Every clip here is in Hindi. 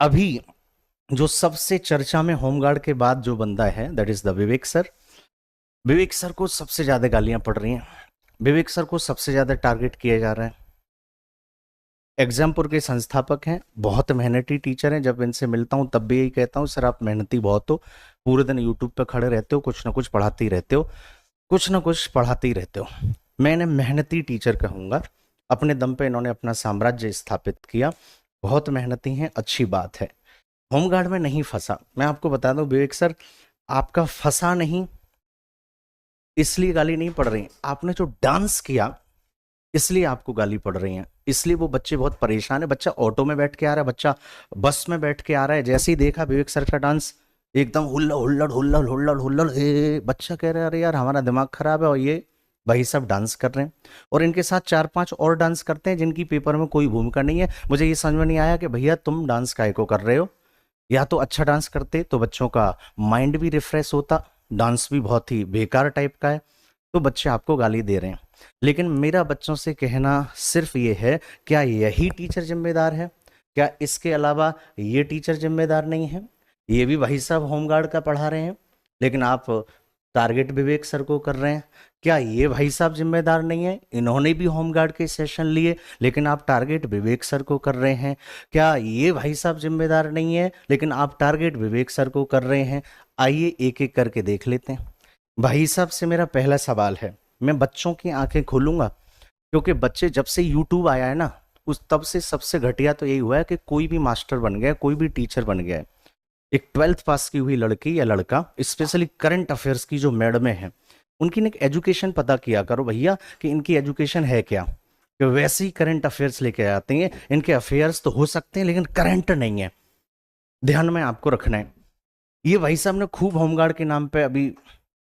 अभी जो सबसे चर्चा में होमगार्ड के बाद जो बंदा है that is the Vivek sir. Vivek sir को सबसे ज्यादा गालियां पड़ रही हैं, विवेक सर को सबसे ज्यादा टारगेट किया जा रहा है। एग्जामपुर के संस्थापक हैं, बहुत मेहनती टीचर हैं। जब इनसे मिलता हूं तब भी यही कहता हूं, सर आप मेहनती बहुत हो, पूरे दिन यूट्यूब पे खड़े रहते हो, कुछ ना कुछ पढ़ाते ही रहते हो, कुछ ना कुछ पढ़ाते ही रहते हो। मैं इन्हें मेहनती टीचर कहूंगा। अपने दम पे इन्होंने अपना साम्राज्य स्थापित किया, बहुत मेहनती हैं, अच्छी बात है। होमगार्ड में नहीं फंसा। मैं आपको बता दूं विवेक सर, आपका फंसा नहीं इसलिए गाली नहीं पड़ रही, आपने जो डांस किया इसलिए आपको गाली पड़ रही है। इसलिए वो बच्चे बहुत परेशान है। बच्चा ऑटो में बैठ के आ रहा है, बच्चा बस में बैठ के आ रहा है, जैसे ही देखा विवेक सर का डांस एकदम हुल्लड़ हुल्लड़ हुल्लड़ हुल्लड़ हुल्लड़, बच्चा कह रहा है अरे यार हमारा दिमाग खराब है, और ये भाई सब डांस कर रहे हैं। और इनके साथ 4-5 और डांस करते हैं जिनकी पेपर में कोई भूमिका नहीं है। मुझे ये समझ में नहीं आया कि भैया तुम डांस काहे को कर रहे हो। या तो अच्छा डांस करते तो बच्चों का माइंड भी रिफ्रेश होता, डांस भी बहुत ही बेकार टाइप का है, तो बच्चे आपको गाली दे रहे हैं। लेकिन मेरा बच्चों से कहना सिर्फ ये है, क्या यही टीचर जिम्मेदार है? क्या इसके अलावा ये टीचर जिम्मेदार नहीं है? ये भी भाई साहब होमगार्ड का पढ़ा रहे हैं, लेकिन आप टारगेट विवेक सर को कर रहे हैं। क्या ये भाई साहब जिम्मेदार नहीं है? इन्होंने भी होमगार्ड के सेशन लिए, लेकिन आप टारगेट विवेक सर को कर रहे हैं। क्या ये भाई साहब जिम्मेदार नहीं है, लेकिन आप टारगेट विवेक सर को कर रहे हैं? आइए एक एक करके देख लेते हैं। भाई साहब से मेरा पहला सवाल है, मैं बच्चों की आंखें खोलूंगा, क्योंकि बच्चे जब से यूट्यूब आया है ना, उस तब से सबसे घटिया तो यही हुआ है कि कोई भी मास्टर बन गया, कोई भी टीचर बन गया है। एक 12th पास की हुई लड़की या लड़का, स्पेशली करंट अफेयर्स की जो मैडमें हैं, उनकी एक एजुकेशन पता किया करो भैया कि इनकी एजुकेशन है क्या, कि वैसे ही करंट अफेयर्स लेके आते हैं। इनके अफेयर्स तो हो सकते हैं लेकिन करंट नहीं है, ध्यान में आपको रखना है। ये भाई साहब ने खूब होमगार्ड के नाम पे अभी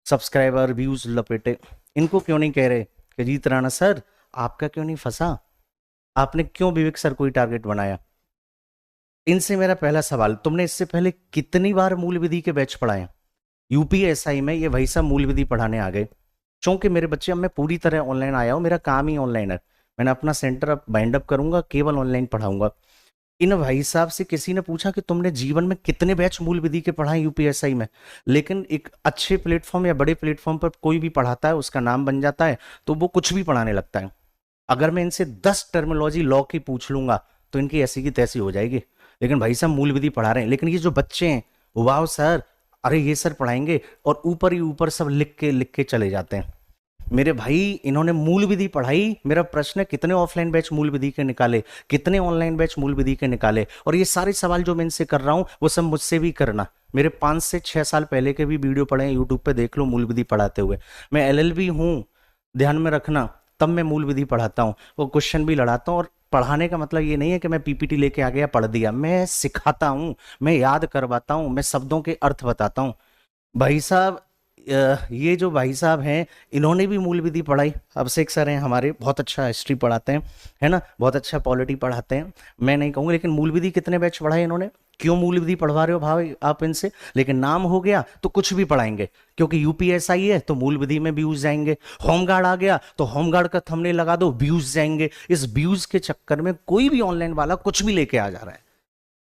सब्सक्राइबर व्यूज लपेटे। इनको क्यों नहीं कह रहे कि जीत राणा सर आपका क्यों नहीं फंसा, आपने क्यों विवेक सर को ही टारगेट बनाया? इनसे मेरा पहला सवाल, तुमने इससे पहले कितनी बार मूल विधि के बैच पढ़ाए? यूपीएसआई में ये भाई साहब मूल विधि पढ़ाने आ गए। चूंकि मेरे बच्चे, अब मैं पूरी तरह ऑनलाइन आया हूं, मेरा काम ही ऑनलाइन है, मैंने अपना सेंटर अब बाइंड अप करूंगा, केवल ऑनलाइन पढ़ाऊंगा। इन भाई साहब से किसी ने पूछा कि तुमने जीवन में कितने बैच मूल विधि के पढ़ाए यूपीएसआई में? लेकिन एक अच्छे प्लेटफॉर्म या बड़े प्लेटफॉर्म पर कोई भी पढ़ाता है, उसका नाम बन जाता है, तो वो कुछ भी पढ़ाने लगता है। अगर मैं इनसे 10 टर्मिनोलॉजी लॉ की पूछ लूंगा तो इनकी ऐसी की तैसी हो जाएगी। लेकिन भाई साहब मूल विधि पढ़ा रहे हैं। लेकिन ये जो बच्चे हैं, वाह सर, अरे ये सर पढ़ाएंगे, और ऊपर ही ऊपर सब लिख के चले जाते हैं। मेरे भाई इन्होंने मूल विधि पढ़ाई, मेरा प्रश्न है कितने ऑफलाइन बैच मूल विधि के निकाले, कितने ऑनलाइन बैच मूल विधि के निकाले? और ये सारे सवाल जो मैं इनसे कर रहा हूं वो सब मुझसे भी करना। मेरे 5 से 6 साल पहले के भी वीडियो पढ़े हैं, यूट्यूब पे देख लो मूल विधि पढ़ाते हुए। मैं एलएलबी हूं, ध्यान में रखना, तब मैं मूल विधि पढ़ाता हूँ, वो क्वेश्चन भी लड़ाता हूँ। और पढ़ाने का मतलब ये नहीं है कि मैं पीपीटी लेके आ गया पढ़ दिया, मैं सिखाता हूँ, मैं याद करवाता हूँ, मैं शब्दों के अर्थ बताता हूँ। भाई साहब ये जो भाई साहब हैं, इन्होंने भी मूल विधि पढ़ाई। अभिषेक सर हैं हमारे, बहुत अच्छा हिस्ट्री पढ़ाते हैं, है ना, बहुत अच्छा पॉलिटी पढ़ाते हैं, मैं नहीं कहूँगा। लेकिन मूल विधि कितने बैच पढ़ाए इन्होंने? क्यों मूल विधि पढ़वा रहे हो भाई आप इनसे? लेकिन नाम हो गया तो कुछ भी पढ़ाएंगे, क्योंकि यूपीएसआई है तो मूल विधि में व्यूज जाएंगे। होमगार्ड आ गया तो होमगार्ड का थंबनेल लगा दो, व्यूज जाएंगे। इस व्यूज के चक्कर में कोई भी ऑनलाइन वाला कुछ भी लेके आ जा रहा है,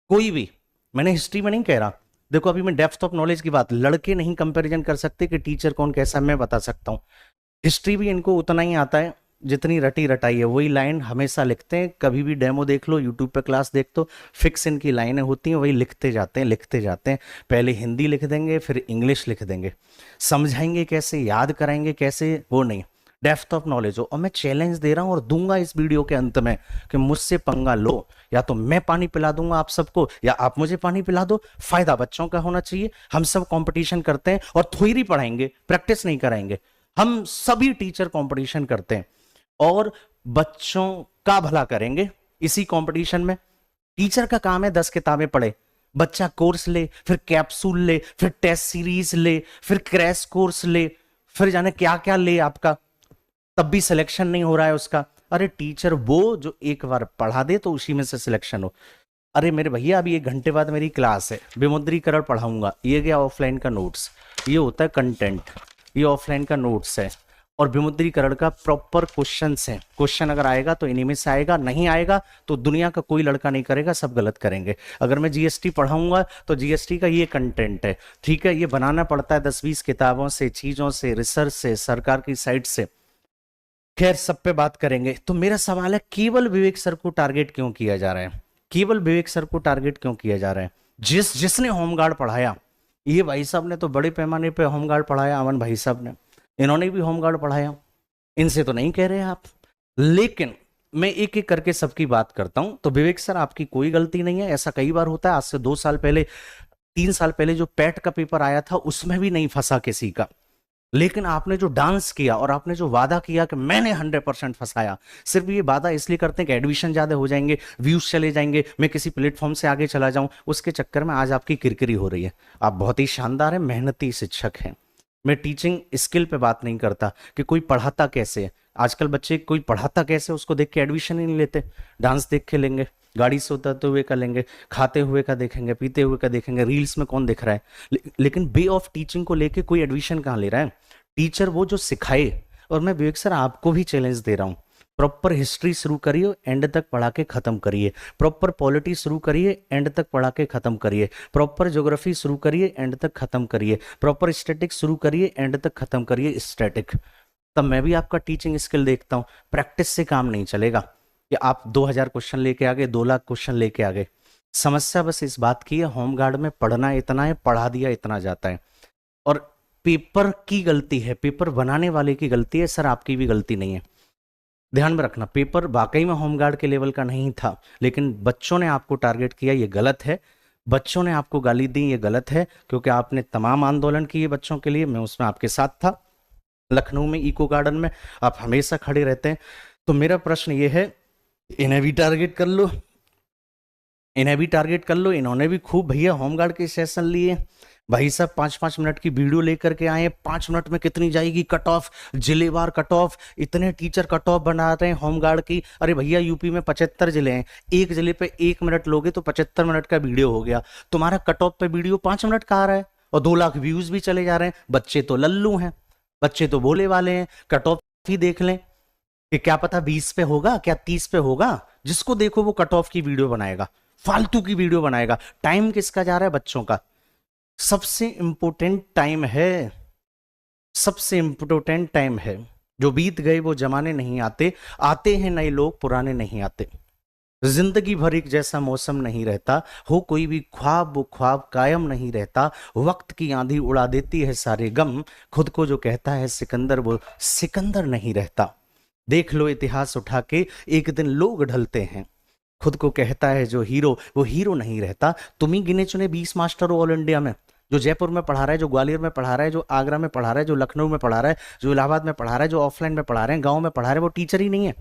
कोई भी। मैंने हिस्ट्री में नहीं कह रहा, देखो अभी मैं डेप्थ ऑफ नॉलेज की बात, लड़के नहीं कंपैरिजन कर सकते कि टीचर कौन कैसा, मैं बता सकता हूँ। हिस्ट्री भी इनको उतना ही आता है जितनी रटी रटाई है, वही लाइन हमेशा लिखते हैं। कभी भी डेमो देख लो, यूट्यूब पे क्लास देख तो फिक्स इनकी लाइनें होती हैं, वही लिखते जाते हैं लिखते जाते हैं। पहले हिंदी लिख देंगे, फिर इंग्लिश लिख देंगे, समझाएंगे कैसे, याद कराएंगे कैसे, वो नहीं। डेप्थ ऑफ नॉलेज हो। और मैं चैलेंज दे रहा हूं और दूंगा इस वीडियो के अंत में कि मुझसे पंगा लो, या तो मैं पानी पिला दूंगा आप सबको, या आप मुझे पानी पिला दो। फायदा बच्चों का होना चाहिए। हम सब कंपटीशन करते हैं और थ्योरी पढ़ाएंगे, प्रैक्टिस नहीं कराएंगे। हम सभी टीचर कंपटीशन करते हैं और बच्चों का भला करेंगे इसी कंपटीशन में। टीचर का काम है 10 किताबें पढ़े, बच्चा कोर्स ले, फिर कैप्सूल ले, फिर टेस्ट सीरीज ले, फिर क्रैश कोर्स ले, फिर जाने क्या क्या ले आपका, तब भी सिलेक्शन नहीं हो रहा है उसका। अरे टीचर वो जो एक बार पढ़ा दे तो उसी में से सिलेक्शन हो। अरे मेरे भैया अभी 1 घंटे बाद मेरी क्लास है, विमुद्रीकरण पढ़ाऊंगा, ये गया ऑफलाइन का नोट्स, ये होता है कंटेंट, ये ऑफलाइन का नोट्स है। और विमुद्रीकरण का प्रॉपर क्वेश्चन है। क्वेश्चन अगर आएगा तो इन्हीं में से आएगा, नहीं आएगा तो दुनिया का कोई लड़का नहीं करेगा, सब गलत करेंगे। अगर मैं जीएसटी पढ़ाऊंगा तो जीएसटी का ये कंटेंट है, ठीक है, ये बनाना पड़ता है 10-20 किताबों से, चीजों से, रिसर्च से, सरकार की साइट से। खैर सब पे बात करेंगे। तो मेरा सवाल है, केवल विवेक सर को टारगेट क्यों किया जा रहा है? केवल विवेक सर को टारगेट क्यों किया जा रहा है? जिसने होमगार्ड पढ़ाया, ये भाई साहब ने तो बड़े पैमाने पे होमगार्ड पढ़ाया, अमन भाई साहब ने, इन्होंने भी होमगार्ड पढ़ाया, इनसे तो नहीं कह रहे आप। लेकिन मैं एक एक करके सबकी बात करता हूं। तो विवेक सर आपकी कोई गलती नहीं है, ऐसा कई बार होता है। आज से 2 साल पहले, 3 साल पहले जो पैट का पेपर आया था उसमें भी नहीं फंसा किसी का। लेकिन आपने जो डांस किया और आपने जो वादा किया कि मैंने 100% फंसाया, सिर्फ ये वादा इसलिए करते हैं कि एडमिशन ज्यादा हो जाएंगे, व्यूज चले जाएंगे, मैं किसी प्लेटफॉर्म से आगे चला जाऊं, उसके चक्कर में आज आपकी किरकिरी हो रही है। आप बहुत ही शानदार है, मेहनती शिक्षक हैं। मैं टीचिंग स्किल पे बात नहीं करता कि कोई पढ़ाता कैसे है। आजकल बच्चे कोई पढ़ाता कैसे उसको देख के एडमिशन ही नहीं लेते। डांस देख के लेंगे, गाड़ी से उतरते हुए का लेंगे, खाते हुए का देखेंगे, पीते हुए का देखेंगे, रील्स में कौन दिख रहा है। लेकिन वे ऑफ टीचिंग को लेके कोई एडमिशन कहाँ ले रहा है? टीचर वो जो सिखाए। और मैं विवेक सर आपको भी चैलेंज दे रहा हूं, प्रॉपर हिस्ट्री शुरू करिए, एंड तक पढ़ा के खत्म करिए। प्रॉपर पॉलिटी शुरू करिए, एंड तक पढ़ा के खत्म करिए। प्रॉपर ज्योग्राफी शुरू करिए, एंड तक खत्म करिए। प्रॉपर स्टैटिक शुरू करिए, एंड तक खत्म करिए स्टैटिक। तब मैं भी आपका टीचिंग स्किल देखता हूं। प्रैक्टिस से काम नहीं चलेगा कि आप 2000 क्वेश्चन लेके आ गए, 2 लाख क्वेश्चन लेके आ गए। समस्या बस इस बात की है, होमगार्ड में पढ़ना इतना है, पढ़ा दिया इतना जाता है। और पेपर की गलती है, पेपर बनाने वाले की गलती है सर, आपकी भी गलती नहीं है। ध्यान में रखना, पेपर वाकई में होमगार्ड के लेवल का नहीं था, लेकिन बच्चों ने आपको टारगेट किया, ये गलत है। बच्चों ने आपको गाली दी, ये गलत है, क्योंकि आपने तमाम आंदोलन किए बच्चों के लिए, मैं उसमें आपके साथ था। लखनऊ में इको गार्डन में आप हमेशा खड़े रहते हैं। तो मेरा प्रश्न ये है, इन्हें भी टारगेट कर लो, इन्हें भी टारगेट कर लो। इन्होंने भी खूब भैया होमगार्ड के सेशन लिए। भाई साहब 5-5 मिनट की वीडियो लेकर के आए, 5 मिनट में कितनी जाएगी कट ऑफ, जिलेवार कट ऑफ, इतने टीचर कट ऑफ बना रहे हैं होमगार्ड की। अरे भैया यूपी में 75 जिले हैं, एक जिले पे 1 मिनट लोगे तो 75 मिनट का वीडियो हो गया। तुम्हारा कट ऑफ पे वीडियो 5 मिनट का आ रहा है और 2 लाख व्यूज भी चले जा रहे हैं। बच्चे तो लल्लू हैं, बच्चे तो बोले वाले हैं। कट ऑफ ही देख लें कि क्या पता 20 पे होगा, क्या 30 पे होगा। जिसको देखो वो कट ऑफ की वीडियो बनाएगा, फालतू की वीडियो बनाएगा। टाइम किसका जा रहा है? बच्चों का। सबसे इंपोर्टेंट टाइम है, सबसे इंपोर्टेंट टाइम है। जो बीत गए वो जमाने नहीं आते, आते हैं नए लोग, पुराने नहीं आते। जिंदगी भर एक जैसा मौसम नहीं रहता, हो कोई भी ख्वाब वो ख्वाब कायम नहीं रहता। वक्त की आंधी उड़ा देती है सारे गम, खुद को जो कहता है सिकंदर वो सिकंदर नहीं रहता। देख लो इतिहास उठा के, एक दिन लोग ढलते हैं। खुद को कहता है जो हीरो वो हीरो नहीं रहता। तुम ही गिने चुने 20 मास्टर हो ऑल इंडिया में, जो जयपुर में पढ़ा रहा है, जो ग्वालियर में पढ़ा रहा है, जो आगरा में पढ़ा रहा है, जो लखनऊ में पढ़ा रहा है, जो इलाहाबाद में पढ़ा रहा है, जो ऑफलाइन में पढ़ा रहे हैं, गांव में पढ़ा रहे हैं, वो टीचर ही नहीं है।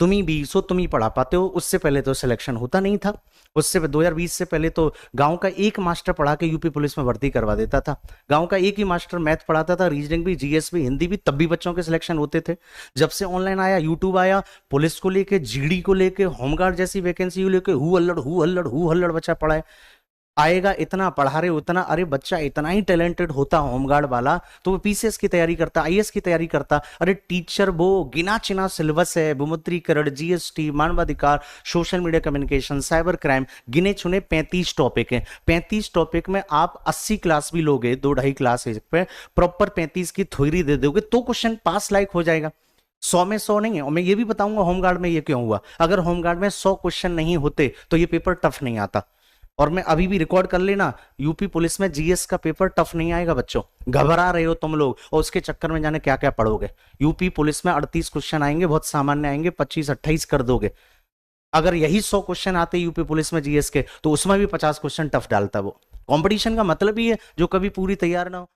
तुम ही 20 हो, तुम ही पढ़ा पाते हो। उससे पहले तो सिलेक्शन होता नहीं था। उससे 2020 से पहले तो गांव का एक मास्टर पढ़ा के यूपी पुलिस में भर्ती करवा देता था। गांव का एक ही मास्टर मैथ पढ़ाता था, रीजनिंग भी, जीएस भी, हिंदी भी, तब भी बच्चों के सिलेक्शन होते थे। जब से ऑनलाइन आया, यूट्यूब आया, पुलिस को लेके, जीडी को लेके, होमगार्ड जैसी वैकेंसी को लेके हु हल्लड़ बच्चा पढ़ा है। आएगा इतना, पढ़ा रहे उतना। अरे बच्चा इतना ही टैलेंटेड होता होमगार्ड वाला तो वो पीसीएस की तैयारी करता, आईएएस की तैयारी करता। अरे टीचर वो गिना चिना सिलेबस है, विमुद्रीकरण, जीएसटी, मानवाधिकार, social media communication, cyber crime, गिने चुने 35 टॉपिक हैं। 35 टॉपिक में आप 80 क्लास भी लोगे, 2-2.5 क्लास पे प्रॉपर 35 की थ्योरी दे दोगे तो क्वेश्चन पास लायक हो जाएगा। 100 में 100 नहीं है। और मैं ये भी बताऊंगा होमगार्ड में ये क्यों हुआ। अगर होमगार्ड में 100 क्वेश्चन नहीं होते तो ये पेपर टफ नहीं आता। और मैं अभी भी रिकॉर्ड कर लेना, यूपी पुलिस में जीएस का पेपर टफ नहीं आएगा बच्चों। घबरा रहे हो तुम लोग और उसके चक्कर में जाने क्या क्या पढ़ोगे। यूपी पुलिस में 38 क्वेश्चन आएंगे, बहुत सामान्य आएंगे, 25-28 कर दोगे। अगर यही 100 क्वेश्चन आते यूपी पुलिस में जीएस के तो उसमें भी 50 क्वेश्चन टफ डालता वो। कंपटीशन का मतलब ही है जो कभी पूरी तैयार ना हो।